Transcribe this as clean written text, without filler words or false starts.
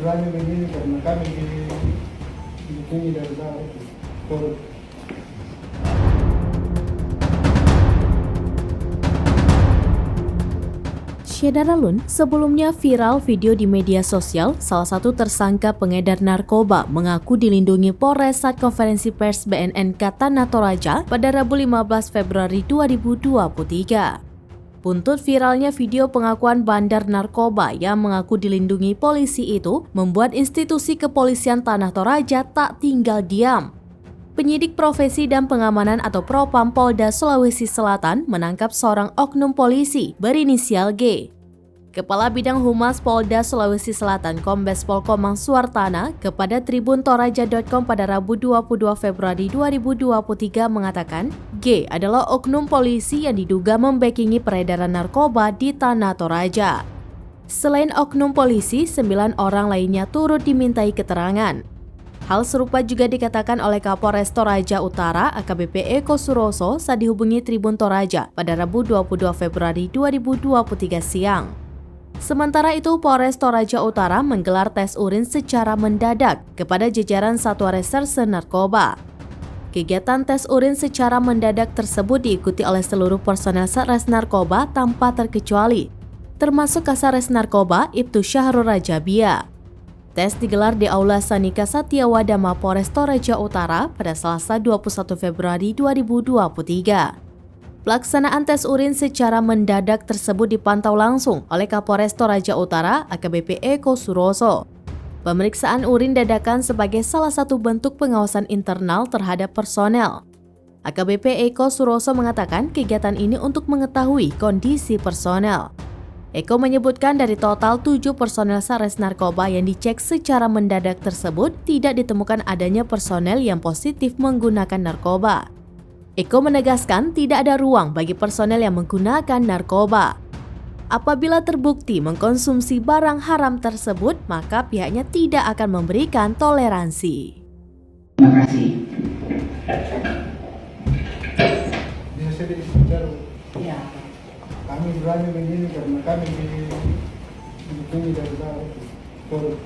berani begini karena kami di dari sana itu korup. Syedaralun, sebelumnya viral video di media sosial, salah satu tersangka pengedar narkoba mengaku dilindungi Polres saat konferensi pers BNNK Tanah Toraja pada Rabu 15 Februari 2023. Buntut viralnya video pengakuan bandar narkoba yang mengaku dilindungi polisi itu membuat institusi kepolisian Tanah Toraja tak tinggal diam. Penyidik profesi dan pengamanan atau Propam Polda Sulawesi Selatan menangkap seorang oknum polisi berinisial G. Kepala Bidang Humas Polda Sulawesi Selatan Kombes Pol Komang Suartana kepada Tribun Toraja.com pada Rabu 22 Februari 2023 mengatakan G adalah oknum polisi yang diduga membackingi peredaran narkoba di Tanah Toraja. Selain oknum polisi, 9 orang lainnya turut dimintai keterangan. Hal serupa juga dikatakan oleh Kapolres Toraja Utara AKBP Eko Suroso saat dihubungi Tribun Toraja pada Rabu 22 Februari 2023 siang. Sementara itu, Polres Toraja Utara menggelar tes urin secara mendadak kepada jajaran Satuan Reserse Narkoba. Kegiatan tes urin secara mendadak tersebut diikuti oleh seluruh personel Satres Narkoba tanpa terkecuali, termasuk Kasares Narkoba Ibtu Syahrul Rajabia. Tes digelar di Aula Sanika Satyawadah Mapores Toraja Utara pada Selasa 21 Februari 2023. Pelaksanaan tes urin secara mendadak tersebut dipantau langsung oleh Kapolres Toraja Utara AKBP Eko Suroso. Pemeriksaan urin dadakan sebagai salah satu bentuk pengawasan internal terhadap personel. AKBP Eko Suroso mengatakan kegiatan ini untuk mengetahui kondisi personel. Eko menyebutkan dari total 7 personel Satres Narkoba yang dicek secara mendadak tersebut tidak ditemukan adanya personel yang positif menggunakan narkoba. Eko menegaskan tidak ada ruang bagi personel yang menggunakan narkoba. Apabila terbukti mengkonsumsi barang haram tersebut, maka pihaknya tidak akan memberikan toleransi. Terima kasih. Biasa dibicara. Ya. Kami berani begini karena kami di dari sana itu korup.